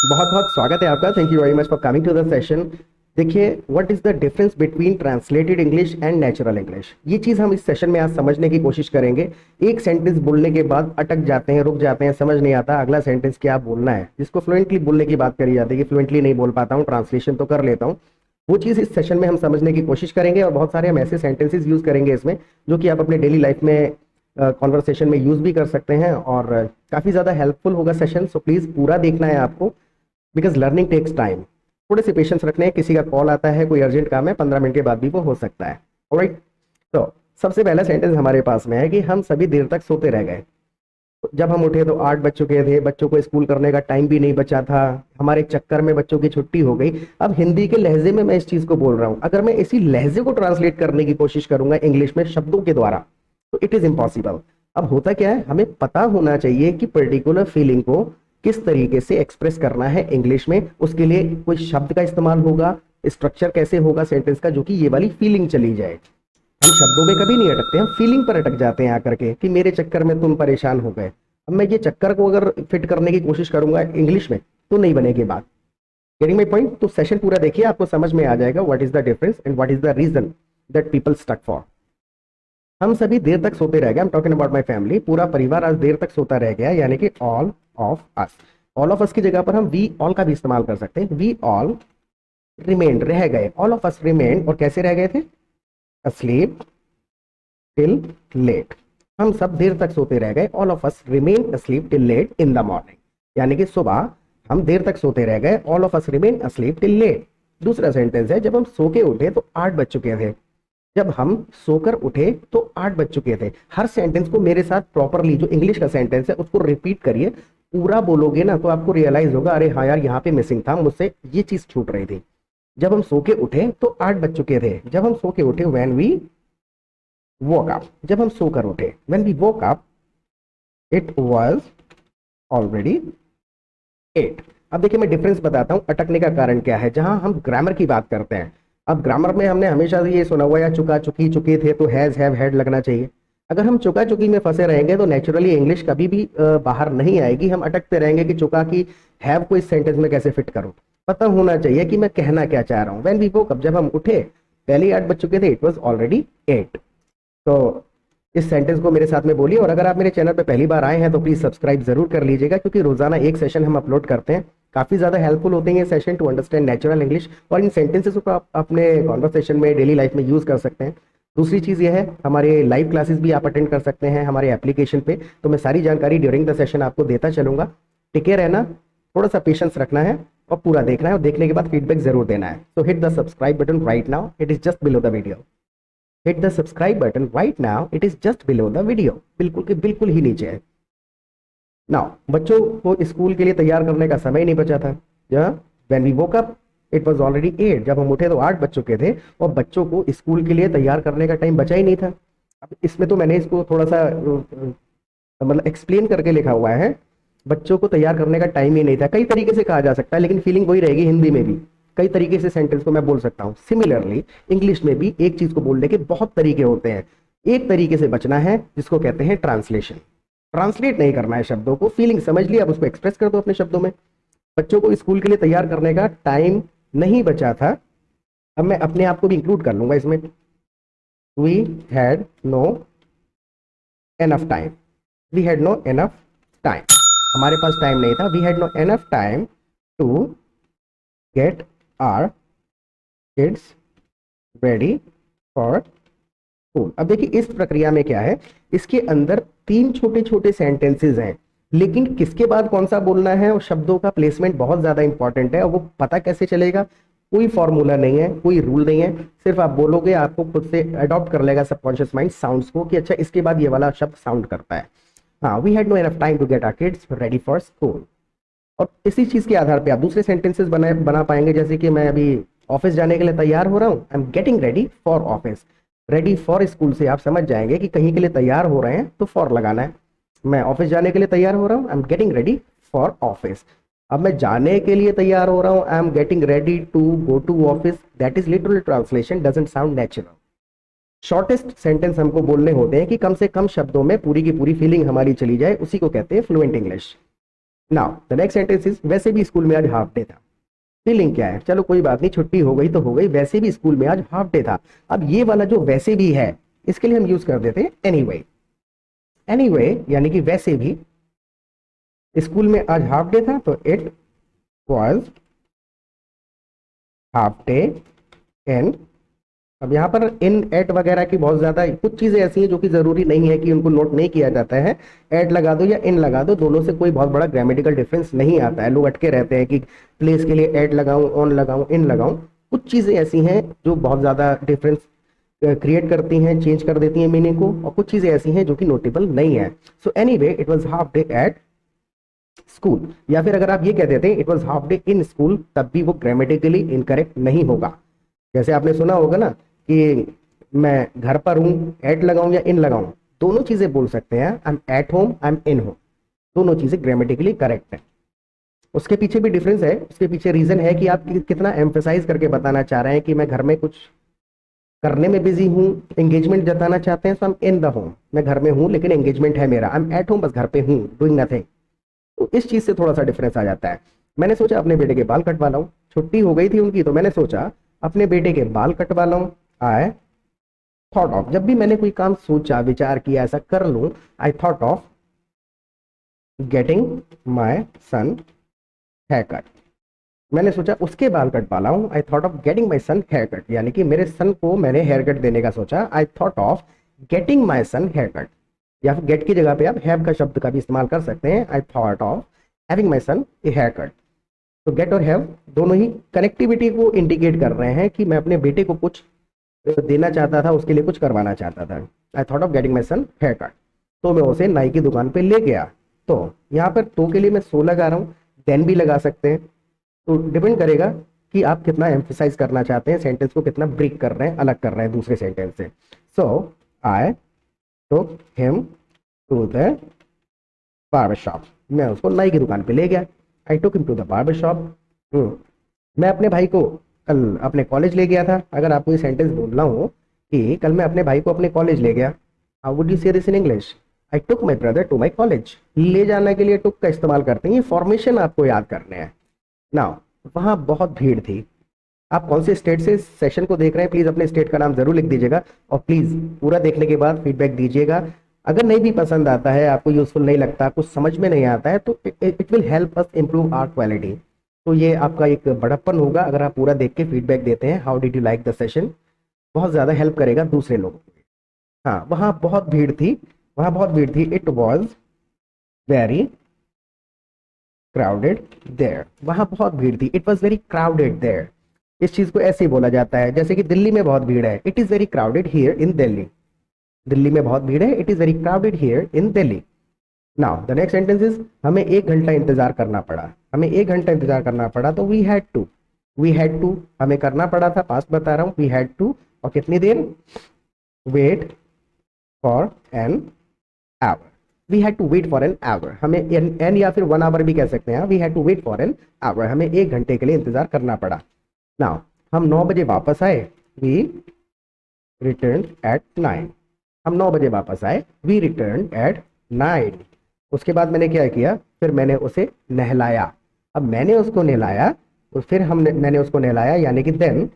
बहुत बहुत स्वागत है आपका। Thank you very much for coming to the session. देखिए, what is the difference between translated English and natural English, ये चीज़ हम इस सेशन में आज समझने की कोशिश करेंगे। एक सेंटेंस बोलने के बाद अटक जाते हैं, रुक जाते हैं, समझ नहीं आता अगला सेंटेंस क्या बोलना है। जिसको फ्लुएंटली बोलने की बात करी जाती है कि फ्लुएंटली नहीं बोल पाता हूँ, ट्रांसलेशन तो कर लेता हूँ, वो चीज़ इस सेशन में हम समझने की कोशिश करेंगे। और बहुत सारे हम ऐसे सेंटेंसेस यूज़ करेंगे इसमें जो कि आप अपने डेली लाइफ में कॉन्वर्सेशन में यूज़ भी कर सकते हैं और काफ़ी ज़्यादा हेल्पफुल होगा सेशन। सो प्लीज़ पूरा देखना है आपको, बिकॉज लर्निंग टेक्स टाइम। थोड़े से पेशेंस रखने हैं, किसी का कॉल आता है, कोई अर्जेंट काम है, 15 मिनट के बाद भी वो हो सकता है। ऑलराइट, तो सबसे पहला सेंटेंस हमारे पास में है कि हम सभी देर तक सोते रह गए। जब हम उठे तो 8 बज चुके थे, बच्चों को स्कूल करने का टाइम भी नहीं बचा था, हमारे चक्कर में बच्चों की छुट्टी हो गई। अब हिंदी के लहजे में मैं इस चीज को बोल रहा हूं, अगर मैं इसी लहजे को ट्रांसलेट करने की कोशिश करूंगा इंग्लिश में शब्दों के द्वारा तो इट इज इम्पॉसिबल। अब होता क्या है, हमें पता होना चाहिए कि पर्टिकुलर फीलिंग को किस तरीके से एक्सप्रेस करना है इंग्लिश में। उसके लिए कोई शब्द का इस्तेमाल होगा, स्ट्रक्चर कैसे होगा सेंटेंस का, जो कि ये वाली फीलिंग चली जाए। हम शब्दों में कभी नहीं अटकते, हम फीलिंग पर अटक जाते हैं आकर के कि मेरे चक्कर में तुम परेशान हो गए। अब मैं ये चक्कर को अगर फिट करने की कोशिश करूंगा इंग्लिश में तो नहीं बनेगी बात। Getting my point? तो सेशन पूरा देखिए, आपको समझ में आ जाएगा what is the difference and what is the reason that people stuck for. हम सभी देर तक सोते रह गए, I am talking about my family. पूरा परिवार आज देर तक सोता रह गया, यानी कि all of us. All of us की जगह पर हम वी ऑल का भी इस्तेमाल कर सकते हैं। वी ऑल रिमेन्ड, रह गए, ऑल ऑफ अस रिमेन्ड। और कैसे रह गए थे? asleep till late। हम सब देर तक सोते रह गए, all of us remain asleep till late in the morning। यानी कि सुबह हम देर तक सोते रह गए, all of us remain asleep till late। दूसरा सेंटेंस है, जब हम सो के उठे तो 8 बज चुके थे। जब हम सोकर उठे तो 8 बज चुके थे। हर सेंटेंस को मेरे साथ प्रॉपरली, जो इंग्लिश का सेंटेंस है उसको रिपीट करिए। पूरा बोलोगे ना तो आपको रियलाइज होगा, अरे हाँ यार यहाँ पे मिसिंग था, मुझसे ये चीज छूट रही थी। जब हम सो के उठे तो 8 बज चुके थे। जब हम सो के उठे, व्हेन वी woke up, जब हम सोकर उठे, when we woke up it was already 8। अब देखिए मैं डिफरेंस बताता हूं, अटकने का कारण क्या है। जहां हम ग्रामर की बात करते हैं, अब ग्रामर में हमने हमेशा ये सुना हुआ है, चुका चुकी चुके थे तो हैज हैव हैड लगना चाहिए। अगर हम चुका चुकी में फंसे रहेंगे तो नेचुरली इंग्लिश कभी भी बाहर नहीं आएगी। हम अटकते रहेंगे कि चुका की हैव को इस सेंटेंस में कैसे फिट करूं। पता होना चाहिए कि मैं कहना क्या चाह रहा हूं। व्हेन वी वोक अप, जब हम उठे, पहले ही 8 बज चुके थे, इट वाज ऑलरेडी 8। तो इस सेंटेंस को मेरे साथ में बोलिए। और अगर आप मेरे चैनल पर पहली बार आए हैं तो प्लीज सब्सक्राइब जरूर कर लीजिएगा, क्योंकि रोजाना एक सेशन हम अपलोड करते हैं। काफी ज्यादा हेल्पफुल होते हैं ये session to understand natural English, और इन सेंटेंसेस को आप अपने कॉन्वर्सेशन में, डेली लाइफ में यूज कर सकते हैं। दूसरी चीज ये है, हमारे लाइव क्लासेस भी आप अटेंड कर सकते हैं हमारे एप्लीकेशन पे। तो मैं सारी जानकारी ड्यूरिंग द सेशन आपको देता चलूंगा। टिके रहना, थोड़ा सा पेशेंस रखना है और पूरा देखना है, और देखने के बाद फीडबैक जरूर देना है। सो hit the subscribe button right now, it is just below the video. Hit the subscribe button right now, it is just below the video. बिल्कुल के बिल्कुल ही नीचे है। नाउ, बच्चों को स्कूल के लिए तैयार करने का समय नहीं बचा था। When we woke up it was already 8। जब हम उठे तो 8 बज चुके थे और बच्चों को स्कूल के लिए तैयार करने का टाइम बचा ही नहीं था। अब इसमें तो मैंने इसको थोड़ा सा मतलब एक्सप्लेन करके लिखा हुआ है, बच्चों को तैयार करने का टाइम ही नहीं था। कई तरीके से कहा जा सकता है, लेकिन फीलिंग वही रहेगी। हिंदी में भी कई तरीके से सेंटेंस को मैं बोल सकता हूँ। सिमिलरली इंग्लिश में भी एक चीज को बोलने के बहुत तरीके होते हैं। एक तरीके से बचना है जिसको कहते हैं ट्रांसलेशन। ट्रांसलेट नहीं करना है शब्दों को, फीलिंग समझ लिया, अब उसको एक्सप्रेस कर दो अपने शब्दों में। बच्चों को स्कूल के लिए तैयार करने का टाइम नहीं बचा था। अब मैं अपने आप को भी इंक्लूड कर लूंगा इसमें। We had no enough time, we had no enough time, हमारे पास टाइम नहीं था। We had no enough time to get our kids ready for school. अब देखिए इस प्रक्रिया में क्या है, इसके अंदर 3 छोटे छोटे सेंटेंसेस हैं, लेकिन किसके बाद कौन सा बोलना है और शब्दों का प्लेसमेंट बहुत ज्यादा इंपॉर्टेंट है। और वो पता कैसे चलेगा? कोई फॉर्मूला नहीं है, कोई रूल नहीं है, सिर्फ आप बोलोगे, आपको खुद से अडॉप्ट कर लेगा सबकॉन्शियस माइंड साउंड्स को कि अच्छा इसके बाद ये वाला शब्द साउंड करता है। हाँ, we had no enough time to get our kids ready for school. और इसी चीज के आधार पे आप दूसरे सेंटेंसेस बना पाएंगे, जैसे कि मैं अभी ऑफिस जाने के लिए तैयार हो रहा हूँ, I am getting ready for office. Ready for school से आप समझ जाएंगे कि कहीं के लिए तैयार हो रहे हैं तो फॉर लगाना है। मैं ऑफिस जाने के लिए तैयार हो रहा हूँ, I am getting ready for office. अब मैं जाने के लिए तैयार हो रहा हूँ, I am getting ready to go to office. That is literal translation, doesn't sound natural. Shortest sentence हमको बोलने होते हैं कि कम से कम शब्दों में पूरी की पूरी फीलिंग हमारी चली जाए, उसी को कहते हैं fluent English. Now the next sentence is वैसे भी स्कूल में आज हाफ डे था। फीलिंग क्या है, चलो कोई बात नहीं, छुट्टी हो गई तो हो गई, वैसे भी स्कूल में आज हाफ डे था। अब ये वाला जो वैसे भी है, इसके लिए हम यूज कर देते हैं एनीवे। एनीवे यानी कि वैसे भी स्कूल में आज हाफ डे था, तो it was half day in. अब यहाँ पर इन एट वगैरह की बहुत ज्यादा कुछ चीजें ऐसी हैं जो कि जरूरी नहीं है कि उनको नोट नहीं किया जाता है। एट लगा दो या इन लगा दो, दोनों से कोई बहुत बड़ा ग्रामेटिकल डिफरेंस नहीं आता है। लोग अटके रहते हैं कि प्लेस के लिए एट लगाऊं, ऑन लगाऊं, इन लगाऊं। कुछ चीजें ऐसी हैं जो बहुत ज्यादा डिफरेंस क्रिएट करती हैं, चेंज कर देती हैं मीनिंग को, और कुछ चीजें ऐसी हैं जो कि नोटेबल नहीं है। So anyway it was half day at school, या फिर अगर आप ये कह देते हैं it was half day in school, तब भी वो ग्रामेटिकली इनकरेक्ट नहीं होगा। जैसे आपने सुना होगा ना कि मैं घर पर हूं, एट लगाऊं या इन लगाऊं, दोनों चीजें बोल सकते हैं। I am at home, I am in home, दोनों चीजें ग्रामेटिकली करेक्ट है। उसके पीछे भी डिफरेंस है, उसके पीछे रीजन है कि आप कितना एम्फेसाइज करके बताना चाह रहे हैं कि मैं घर में कुछ करने में बिजी हूँ, एंगेजमेंट जताना चाहते हैं। So I am in the home, मैं घर में हूँ लेकिन एंगेजमेंट है मेरा। आई एम एट होम, बस घर पे हूँ, डूइंग नथिंग। तो इस चीज से थोड़ा सा डिफरेंस आ जाता है। मैंने सोचा अपने बेटे के बाल कटवा लाऊं, छुट्टी हो गई थी उनकी, तो मैंने सोचा अपने बेटे के बाल कटवा लाऊं। आई थॉट ऑफ, जब भी मैंने कोई काम सोचा, विचार किया ऐसा कर लूं, I thought of getting my son hair cut. मैंने सोचा उसके बाल कटवा लाऊं। I thought of getting my son hair cut, यानी कि मेरे सन को मैंने हेयर कट देने का सोचा। I thought of getting my son hair cut, या फिर गेट की जगह पे आप हैव का शब्द का भी इस्तेमाल कर सकते हैं। I thought of having my son a hair cut. तो गेट और हैव दोनों ही कनेक्टिविटी को इंडिकेट कर रहे हैं कि मैं अपने बेटे को कुछ देना चाहता था, उसके लिए कुछ करवाना चाहता था। I thought of getting my son hair cut, तो मैं उसे नाई की दुकान पे ले गया। तो यहाँ पर तो के लिए मैं सो लगा रहा हूँ, देन भी लगा सकते हैं। तो डिपेंड करेगा कि आप कितना एम्फेसाइज करना चाहते हैं, सेंटेंस को कितना ब्रेक कर रहे हैं, अलग कर रहे हैं दूसरे सेंटेंस से। So I took him to the barber shop, मैं उसको नाई की दुकान पे ले गया। I took him to the barber shop. मैं अपने भाई को कल अपने कॉलेज ले गया था। अगर आपको ये सेंटेंस बोलना हो कि कल मैं अपने भाई को अपने कॉलेज ले गया, how would you say this in English? I took my brother to my college. ले जाने के लिए टुक का इस्तेमाल करते हैं, ये फॉर्मेशन आपको याद करने हैं। नाउ वहाँ बहुत भीड़ थी। आप कौन से स्टेट से सेशन को देख रहे हैं, प्लीज अपने स्टेट का नाम जरूर लिख दीजिएगा, और प्लीज पूरा देखने के बाद फीडबैक दीजिएगा। अगर नहीं भी पसंद आता है, आपको यूजफुल नहीं लगता, कुछ समझ में नहीं आता है, तो it will help us improve our quality. तो ये आपका एक बड़प्पन होगा अगर आप पूरा देख के फीडबैक देते हैं, how did you like the session, बहुत ज़्यादा हेल्प करेगा दूसरे लोगों को। हाँ, वहाँ बहुत भीड़ थी, वहाँ बहुत भीड़ थी। It was very crowded there, वहाँ बहुत भीड़ थी। It was very crowded there, इस चीज़ को ऐसे ही बोला जाता है जैसे कि दिल्ली में बहुत भीड़ है, it is very crowded here in Delhi. Delhi में बहुत भीड़ है, it is very crowded here in Delhi. Now the next sentence is हमें 1 घंटा इंतजार करना पड़ा, हमें 1 घंटा इंतजार करना पड़ा। तो we had to, we had to हमें करना पड़ा था, पास्ट बता रहा हूँ, वी हैड टू। और कितनी देर? Wait for an hour, we had to wait for an hour. हमें एन या फिर 1 आवर भी कह सकते हैं। We had to wait for an hour, हमें 1 घंटे के लिए इंतजार करना पड़ा। नाउ हम 9 बजे वापस आए, वी रिटर्न एट 9। हम 9 बजे वापस आए, वी रिटर्न एट 9। उसके बाद मैंने क्या किया, फिर मैंने उसे नहलाया। अब मैंने उसको नहलाया, तो फिर मैंने उसको नहलाया, यानी कि देन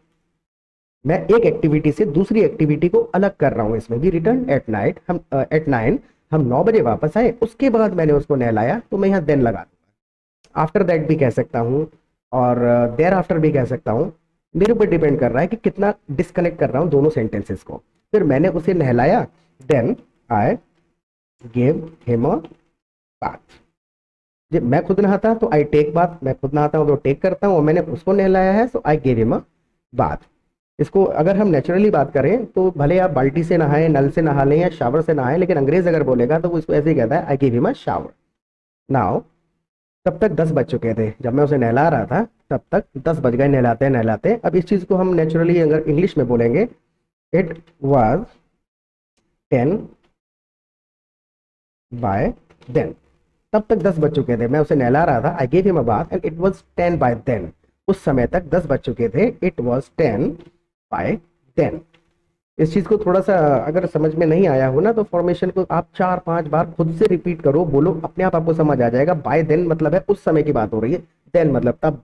मैं एक एक्टिविटी से दूसरी एक्टिविटी को अलग कर रहा हूं इसमें। वी रिटर्न एट नाइट, हम एट 9, हम 9 बजे वापस आए, उसके बाद मैंने उसको नहलाया, तो मैं यहाँ देन लगा दूंगा। आफ्टर दैट भी कह सकता हूँ, और देयर आफ्टर भी कह सकता हूँ। मेरे ऊपर डिपेंड कर रहा है कि कितना डिस्कनेक्ट कर रहा हूँ दोनों सेंटेंसेस को। फिर मैंने उसे नहलाया, then I gave him a bath. जब मैं खुद नहाता तो आई टेक बाथ, मैं खुद नहाता हूँ तो टेक करता हूँ, और मैंने उसको नहलाया है, so I gave him a bath. इसको अगर हम नेचुरली बात करें तो भले आप बाल्टी से नहाएं, नल से नहा लें या शावर से नहाएं, लेकिन अंग्रेज अगर बोलेगा तो वो इसको ऐसे ही कहता है, I give him a shower. Now तब तक 10 बज चुके थे, जब मैं उसे नहला रहा था तब तक 10 बज गए नहलाते नहलाते। अब इस चीज़ को हम नेचुरली अगर इंग्लिश में बोलेंगे, इट वाज 10 बाय देन। तब तक 10 बज चुके थे, मैं उसे नहला रहा था, I gave him a bath and it was 10 by then. उस समय तक 10 बज चुके थे, इट वाज 10 बाय देन। इस चीज को थोड़ा सा अगर समझ में नहीं आया हो ना, तो फॉर्मेशन को आप 4-5 बार खुद से रिपीट करो, बोलो, अपने आप आपको समझ आ जाएगा। बाय देन मतलब है उस समय की बात हो रही है, देन मतलब तब,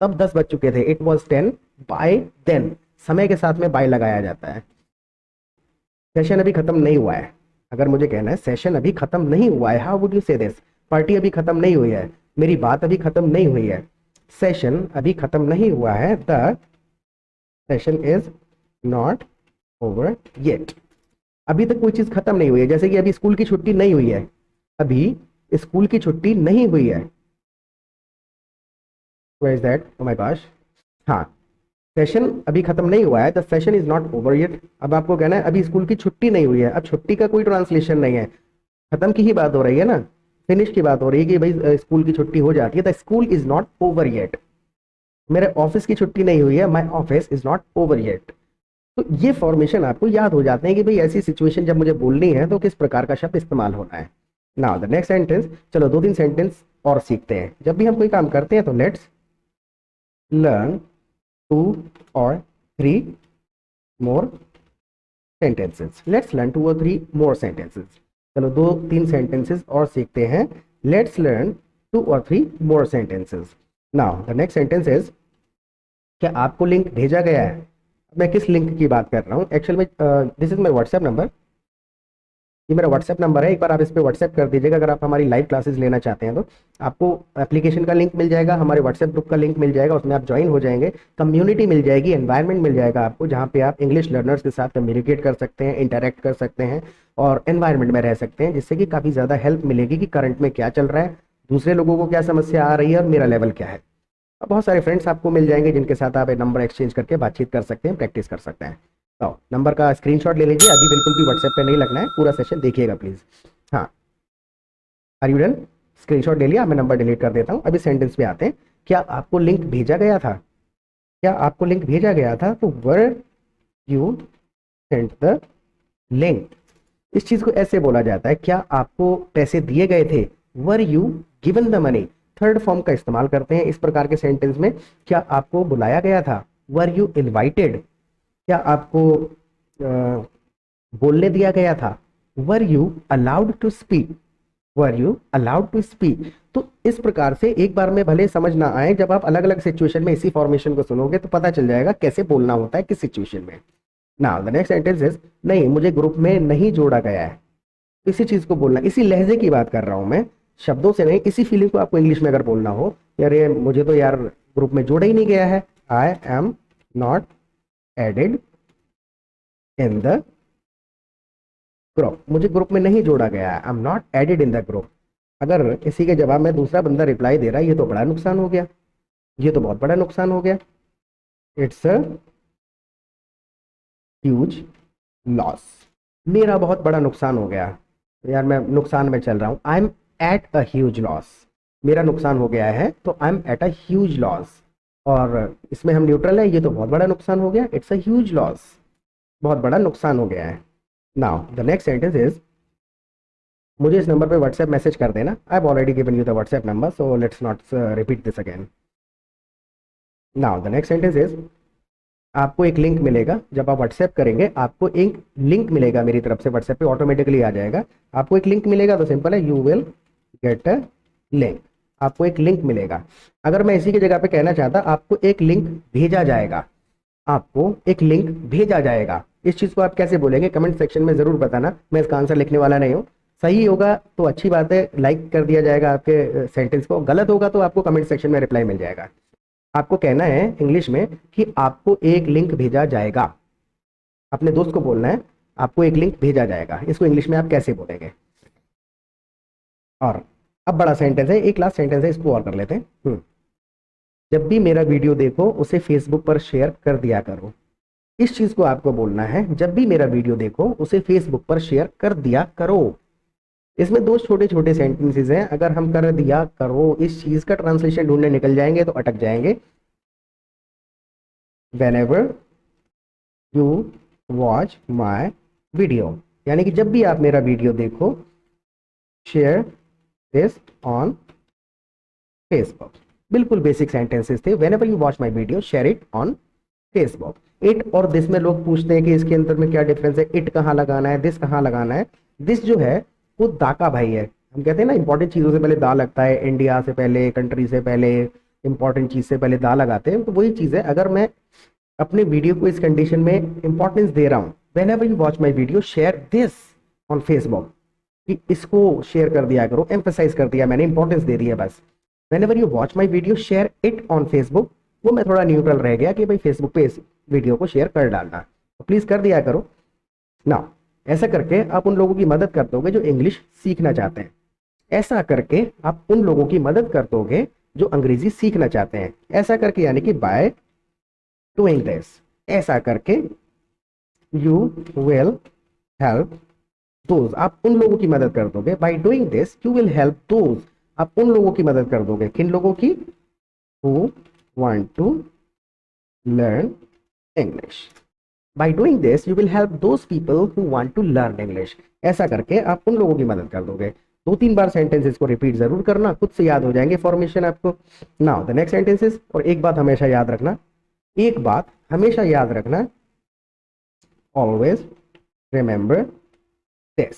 तब 10 बज चुके थे, इट वॉज 10 बाय देन, समय के साथ में बाय लगाया जाता है। सेशन अभी खत्म नहीं हुआ है, अगर मुझे कहना है सेशन अभी खत्म नहीं हुआ है, how would you say this? Party अभी खत्म नहीं हुई है, मेरी बात अभी खत्म नहीं हुई है, सेशन अभी खत्म नहीं हुआ है, the session is not over yet. अभी तक कोई चीज खत्म नहीं हुई है, जैसे कि अभी स्कूल की छुट्टी नहीं हुई है, अभी स्कूल की छुट्टी नहीं हुई है। Where is that, oh my gosh. हाँ, सेशन अभी खत्म नहीं हुआ है, the session is not over yet. अब आपको कहना है अभी स्कूल की छुट्टी नहीं हुई है, अब छुट्टी का कोई ट्रांसलेशन नहीं है, खत्म की ही बात हो रही है ना, फिनिश की बात हो रही है कि भाई स्कूल की छुट्टी हो जाती है, the school is not over yet. मेरे ऑफिस की छुट्टी नहीं हुई है, my office is not over yet. तो ये फॉर्मेशन आपको याद हो जाते हैं कि भाई ऐसी सिचुएशन जब मुझे बोलनी है तो किस प्रकार का शब्द इस्तेमाल होना है। नाउ द नेक्स्ट सेंटेंस, चलो 2-3 सेंटेंस और सीखते हैं। जब भी हम कोई काम करते हैं तो let's learn 2 or 3 more sentences. Let's learn 2 or 3 more sentences. चलो 2-3 sentences और सीखते हैं। Let's learn 2 or 3 more sentences. Now the next sentence is, क्या आपको लिंक भेजा गया है? मैं किस लिंक की बात कर रहा हूँ एक्चुअल में, this is my WhatsApp number, ये मेरा व्हाट्सएप नंबर है, एक बार आप इस पर व्हाट्सएप कर दीजिएगा। अगर आप हमारी लाइव क्लासेस लेना चाहते हैं तो आपको एप्लीकेशन का लिंक मिल जाएगा, हमारे व्हाट्सएप ग्रुप का लिंक मिल जाएगा, उसमें आप ज्वाइन हो जाएंगे, कम्युनिटी मिल जाएगी, एनवायरनमेंट मिल जाएगा आपको, जहाँ पे आप इंग्लिश लर्नर्स के साथ कम्युनिकेट कर सकते हैं, इंटरेक्ट कर सकते हैं और एनवायरनमेंट में रह सकते हैं, जिससे कि काफ़ी ज़्यादा हेल्प मिलेगी कि करंट में क्या चल रहा है, दूसरे लोगों को क्या समस्या आ रही है और मेरा लेवल क्या है। और बहुत सारे फ्रेंड्स आपको मिल जाएंगे जिनके साथ आप नंबर एक्सचेंज करके बातचीत कर सकते हैं, प्रैक्टिस कर सकते हैं। तो नंबर का स्क्रीनशॉट ले लीजिए, अभी बिल्कुल भी व्हाट्सएप पे नहीं लगना है, पूरा सेशन देखिएगा प्लीज़। हाँ, आर यू डन? स्क्रीनशॉट ले लिया, मैं नंबर डिलीट कर देता हूँ। अभी सेंटेंस पे आते हैं, क्या आपको लिंक भेजा गया था? क्या आपको लिंक भेजा गया था? तो were you send the link, इस चीज को ऐसे बोला जाता है, क्या आपको पैसे दिए गए थे? Were you given the money. Third form का इस्तेमाल करते हैं इस प्रकार के सेंटेंस में। क्या आपको बुलाया गया था? Were you invited. क्या आपको बोलने दिया गया था? Were you allowed to speak. Were you allowed to speak. तो इस प्रकार से एक बार में भले समझ ना आए, जब आप अलग अलग सिचुएशन में इसी फॉर्मेशन को सुनोगे तो पता चल जाएगा कैसे बोलना होता है किस सिचुएशन में। Now the next sentence is, नहीं मुझे ग्रुप में नहीं जोड़ा गया है। इसी चीज को बोलना, इसी लहजे की बात कर रहा हूं मैं, शब्दों से नहीं, इसी फीलिंग को आपको इंग्लिश में अगर बोलना हो, यार ये मुझे तो यार ग्रुप में जोड़ा ही नहीं गया है, I am not added in the group, मुझे ग्रुप में नहीं जोड़ा गया है, I am not added in the group. अगर इसी के जवाब में दूसरा बंदा रिप्लाई दे रहा है, ये तो बड़ा नुकसान हो गया, ये तो बहुत बड़ा नुकसान हो गया, इट्स अ ह्यूज लॉस, मेरा बहुत बड़ा नुकसान हो गया, यार मैं नुकसान में चल रहा हूं, I am at a huge loss, मेरा नुकसान हो गया है तो I am at a huge loss. और इसमें हम न्यूट्रल है, ये तो बहुत बड़ा नुकसान हो गया, इट्स अ ह्यूज लॉस, बहुत बड़ा नुकसान हो गया है। Now the next sentence is, मुझे इस नंबर पे व्हाट्सएप मैसेज कर देना, I have already given you the WhatsApp number, so let's not repeat this again. Now the next sentence is, आपको एक लिंक मिलेगा, जब आप व्हाट्सएप करेंगे आपको एक लिंक मिलेगा मेरी तरफ से, व्हाट्सएप पे ऑटोमेटिकली आ जाएगा, आपको एक लिंक मिलेगा, तो सिंपल है, you will get a link, आपको एक लिंक मिलेगा। अगर मैं इसी की जगह पे कहना चाहता, आपको एक लिंक भेजा जाएगा, आपको एक लिंक भेजा जाएगा, इस चीज को आप कैसे बोलेंगे कमेंट सेक्शन में जरूर बताना, मैं इसका आंसर लिखने वाला नहीं हूँ। सही होगा तो अच्छी बात है, लाइक कर दिया जाएगा आपके सेंटेंस को, गलत होगा तो आपको कमेंट सेक्शन में रिप्लाई मिल जाएगा। आपको कहना है इंग्लिश में कि आपको एक लिंक भेजा जाएगा, अपने दोस्त को बोलना है आपको एक लिंक भेजा जाएगा, इसको इंग्लिश में आप कैसे बोलेंगे? और अब बड़ा सेंटेंस है, एक लास्ट सेंटेंस है, इसको और कर लेते हैं। जब भी मेरा वीडियो देखो उसे फेसबुक पर शेयर कर दिया करो, इस चीज को आपको बोलना है, जब भी मेरा वीडियो देखो उसे फेसबुक पर शेयर कर दिया करो। इसमें दो छोटे छोटे सेंटेंसेस हैं, अगर हम कर दिया करो इस चीज का ट्रांसलेशन ढूंढने निकल जाएंगे तो अटक जाएंगे। whenever you watch my video, यानी कि जब भी आप मेरा वीडियो देखो, शेयर दिस ऑन फेसबुक, बिल्कुल बेसिक सेंटेंसेस थे, whenever you watch my video share it on Facebook. It और दिस में लोग पूछते हैं कि इसके अंदर में क्या डिफरेंस है, इट कहाँ लगाना है, दिस कहाँ लगाना है। दिस जो है वो दा का भाई है। हम कहते हैं ना इंपॉर्टेंट चीजों से पहले दा लगता है, इंडिया से पहले, कंट्री से पहले, इंपॉर्टेंट चीज से पहले दा लगाते हैं। तो वही चीज है, अगर मैं अपने वीडियो को इस कंडीशन में इंपॉर्टेंस दे रहा हूँ, when ever you watch my video share this on Facebook, कि इसको शेयर कर दिया करो, एम्फेसाइज कर दिया मैंने, इंपॉर्टेंस दे दी है बस। When ever you watch my video share it on Facebook, वो मैं थोड़ा न्यूट्रल रह गया कि भाई फेसबुक पे इस वीडियो को शेयर कर डालना, तो प्लीज कर दिया करो ना। ऐसा करके आप उन लोगों की मदद कर दोगे जो इंग्लिश सीखना चाहते हैं। ऐसा करके आप उन लोगों की मदद कर दोगे जो अंग्रेजी सीखना चाहते हैं। ऐसा करके यानी कि बाय डूइंग दिस, ऐसा करके यू विल हेल्प दोज, आप उन लोगों की मदद कर दोगे। Bye doing this you will help those, आप उन लोगों की मदद कर दोगे। किन लोगों की? Who want to learn English. By doing this you will help those people who want to learn English. ऐसा करके आप उन लोगों की मदद कर दोगे। 2-3 बार सेंटेंसेस को रिपीट जरूर करना, खुद से याद हो जाएंगे फॉर्मेशन आपको। Now the next sentences. और एक बात हमेशा याद रखना, एक बात हमेशा याद रखना, ऑलवेज रिमेंबर दिस।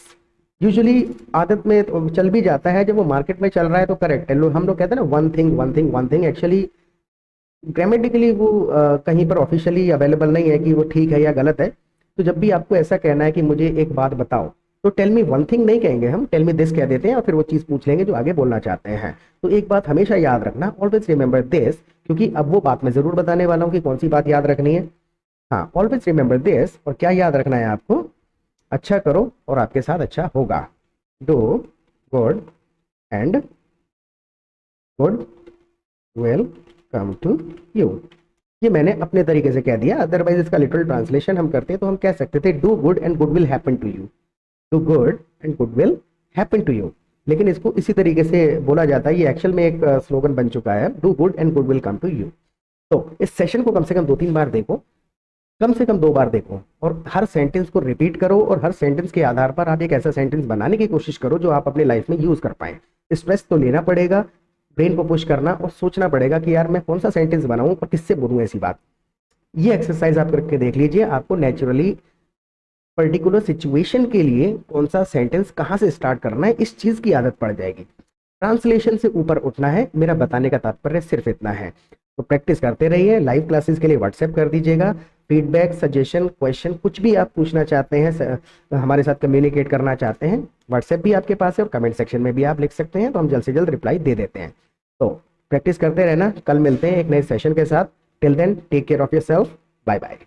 यूजुअली आदत में तो चल भी जाता है, जब वो मार्केट में चल रहा है तो करेक्ट है। हम लोग कहते हैं ना one thing one thing one thing, actually grammatically वो कहीं पर ऑफिशियली अवेलेबल नहीं है कि वो ठीक है या गलत है। तो जब भी आपको ऐसा कहना है कि मुझे एक बात बताओ, तो टेल मी वन थिंग नहीं कहेंगे हम, टेल मी दिस कह देते हैं और फिर वो चीज़ पूछ लेंगे जो आगे बोलना चाहते हैं। तो एक बात हमेशा याद रखना, ऑलवेज रिमेंबर दिस, क्योंकि अब वो बात मैं जरूर बताने वाला हूँ कि कौन सी बात याद रखनी है। हाँ, ऑलवेज रिमेंबर दिस। और क्या याद रखना है आपको? अच्छा करो और आपके साथ अच्छा होगा। Do good and good will come to you. ये मैंने अपने तरीके से कह दिया, अदरवाइज इसका लिटरल ट्रांसलेशन हम करते तो हम कह सकते थे do good and good will happen to you, do good and good will happen to you. लेकिन इसको इसी तरीके से बोला जाता है, ये एक्चुअल में एक स्लोगन बन चुका है, do good and good will come to you. तो इस सेशन को कम से कम 2-3 बार देखो, कम से कम 2 बार देखो, और हर सेंटेंस को रिपीट करो, और हर सेंटेंस के आधार पर आप एक ऐसा सेंटेंस बनाने की कोशिश करो जो आप अपने लाइफ में यूज कर पाए। स्ट्रेस तो लेना पड़ेगा, ब्रेन को पुश करना और सोचना पड़ेगा कि यार मैं कौन सा सेंटेंस बनाऊं और किससे बोलूं ऐसी बात। ये एक्सरसाइज आप करके देख लीजिए, आपको नेचुरली पर्टिकुलर सिचुएशन के लिए कौन सा सेंटेंस कहाँ से स्टार्ट करना है, इस चीज की आदत पड़ जाएगी। ट्रांसलेशन से ऊपर उठना है, मेरा बताने का तात्पर्य सिर्फ इतना है। तो प्रैक्टिस करते रहिए। लाइव क्लासेस के लिए व्हाट्सएप कर दीजिएगा। फीडबैक, सजेशन, क्वेश्चन कुछ भी आप पूछना चाहते हैं, हमारे साथ कम्युनिकेट करना चाहते हैं, व्हाट्सएप भी आपके पास है और कमेंट सेक्शन में भी आप लिख सकते हैं, तो हम जल्द से जल्द रिप्लाई दे देते हैं। तो प्रैक्टिस करते रहना। कल मिलते हैं एक नए सेशन के साथ। Till then take care of yourself. Bye bye.